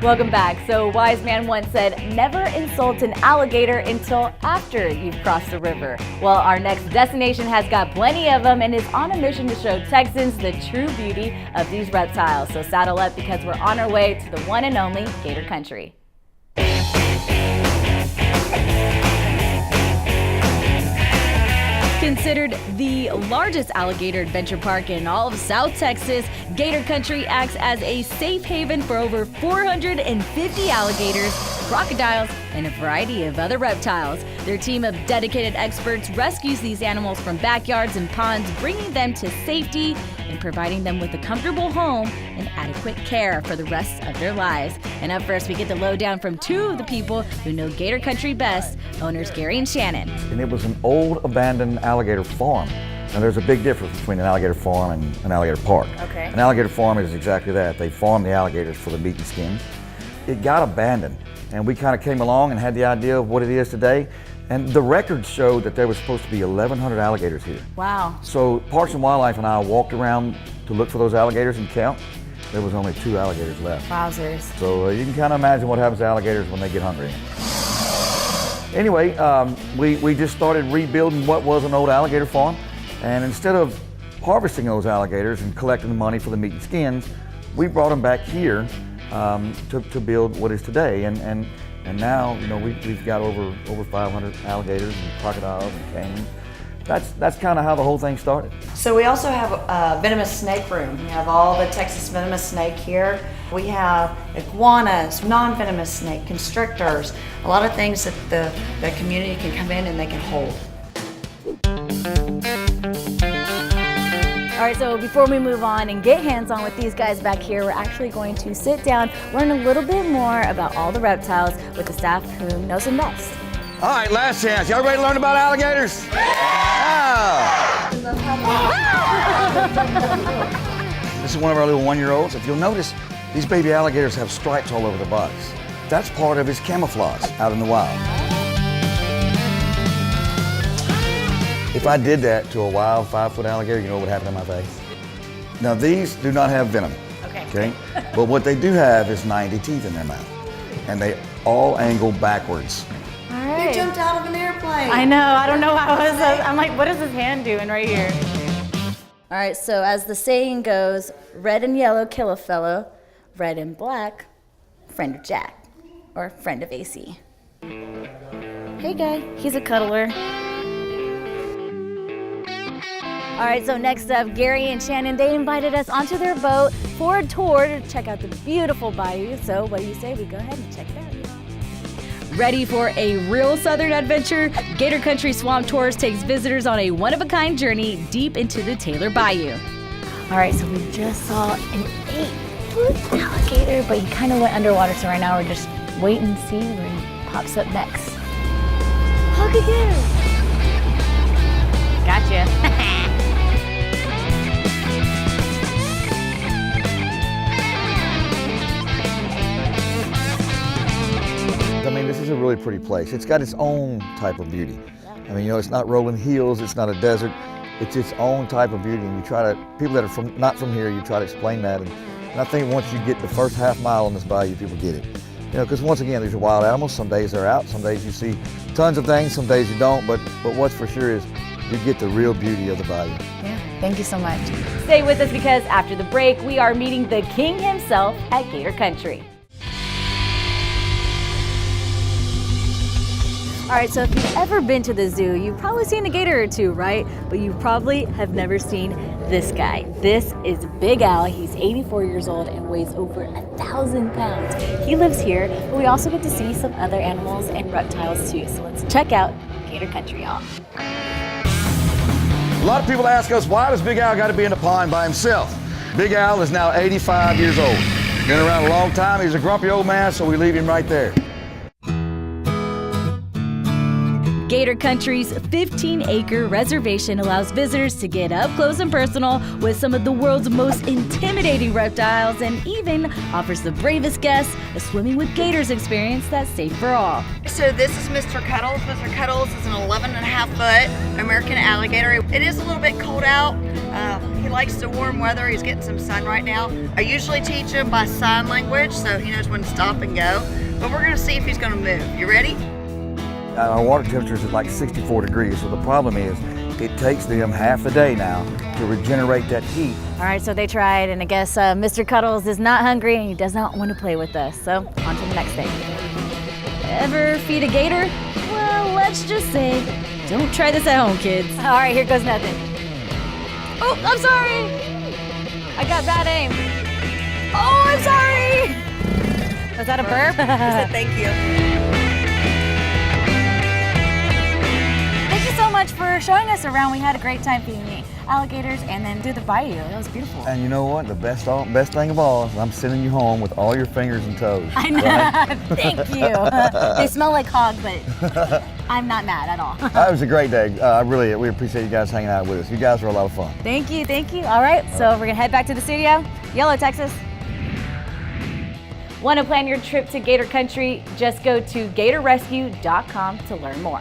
Welcome back. So, wise man once said, never insult an alligator until after you've crossed the river. Well, our next destination has got plenty of them and is on a mission to show Texans the true beauty of these reptiles. So saddle up because we're on our way to the one and only Gator Country. Considered the largest alligator adventure park in all of South Texas, Gator Country acts as a safe haven for over 450 alligators, crocodiles, and a variety of other reptiles. Their team of dedicated experts rescues these animals from backyards and ponds, bringing them to safety and providing them with a comfortable home and adequate care for the rest of their lives. And up first, we get the lowdown from two of the people who know Gator Country best, owners Gary and Shannon. And it was an old abandoned alligator farm. Now there's a big difference between an alligator farm and an alligator park. Okay. An alligator farm is exactly that. They farm the alligators for the meat and skins. It got abandoned, and we kind of came along and had the idea of what it is today. And the records showed that there was supposed to be 1,100 alligators here. Wow. So Parks and Wildlife and I walked around to look for those alligators and count. There was only 2 alligators left. Wowzers. So you can kind of imagine what happens to alligators when they get hungry. Anyway, we just started rebuilding what was an old alligator farm. And instead of harvesting those alligators and collecting the money for the meat and skins, we brought them back here to build what is today. And now, you know, we've got over 500 alligators and crocodiles and canyons. That's kind of how the whole thing started. So we also have a venomous snake room. We have all the Texas venomous snake here. We have iguanas, non-venomous snake, constrictors, a lot of things that the community can come in and they can hold. All right, so before we move on and get hands-on with these guys back here, we're actually going to sit down, learn a little bit more about all the reptiles with the staff who knows them best. All right, last chance. Y'all ready to learn about alligators? Yeah! This is one of our little 1-year-olds. If you'll notice, these baby alligators have stripes all over their bodies. That's part of his camouflage out in the wild. If I did that to a wild 5-foot alligator, you know what would happen to my face? Now these do not have venom, okay? But what they do have is 90 teeth in their mouth, and they all angle backwards. All right. You jumped out of an airplane. I know, I don't know how I'm like, what is his hand doing right here? All right, so as the saying goes, red and yellow kill a fellow, red and black, friend of Jack, or friend of AC. Hey guy, he's a cuddler. All right, so next up, Gary and Shannon, they invited us onto their boat for a tour to check out the beautiful bayou. So what do you say we go ahead and check it out? Ready for a real southern adventure? Gator Country Swamp Tours takes visitors on a one-of-a-kind journey deep into the Taylor Bayou. All right, so we just saw an 8-foot alligator, but he kind of went underwater, so right now we're just waiting to see where he pops up next. Look again. Gotcha. I mean, this is a really pretty place. It's got its own type of beauty. I mean, you know, it's not rolling hills, it's not a desert. It's its own type of beauty, and you try to, people that are not from here, you try to explain that. And I think once you get the first half mile on this bayou, people get it. You know, because once again, these are wild animals. Some days they're out, some days you see tons of things, some days you don't. But what's for sure is you get the real beauty of the bayou. Yeah, thank you so much. Stay with us because after the break, we are meeting the king himself at Gator Country. All right, so if you've ever been to the zoo, you've probably seen a gator or two, right? But you probably have never seen this guy. This is Big Al. He's 84 years old and weighs over 1,000 pounds. He lives here, but we also get to see some other animals and reptiles too. So let's check out Gator Country, y'all. A lot of people ask us, why does Big Al got to be in the pond by himself? Big Al is now 85 years old. Been around a long time. He's a grumpy old man, so we leave him right there. Gator Country's 15-acre reservation allows visitors to get up close and personal with some of the world's most intimidating reptiles and even offers the bravest guests a swimming with gators experience that's safe for all. So this is Mr. Cuddles. Mr. Cuddles is an 11.5-foot American alligator. It is a little bit cold out. He He likes the warm weather. He's getting some sun right now. I usually teach him by sign language so he knows when to stop and go. But we're gonna see if he's gonna move. You ready? Our water temperature is at like 64 degrees, so the problem is it takes them half the day now to regenerate that heat. All right, so they tried, and I guess Mr. Cuddles is not hungry and he does not want to play with us. So on to the next thing. Ever feed a gator? Well, let's just say, don't try this at home, kids. All right, here goes nothing. Oh, I'm sorry. I got bad aim. Oh, I'm sorry. Was that a burp? Thank you. Thank you so much for showing us around. We had a great time feeding the alligators and then through the bayou. That was beautiful. And you know what? The best thing of all is I'm sending you home with all your fingers and toes. I know. Right? Thank you. They smell like hog, but I'm not mad at all. That was a great day. We appreciate you guys hanging out with us. You guys are a lot of fun. Thank you, thank you. All right, so we're gonna head back to the studio. Yolo, Texas. Want to plan your trip to Gator Country? Just go to gatorrescue.com to learn more.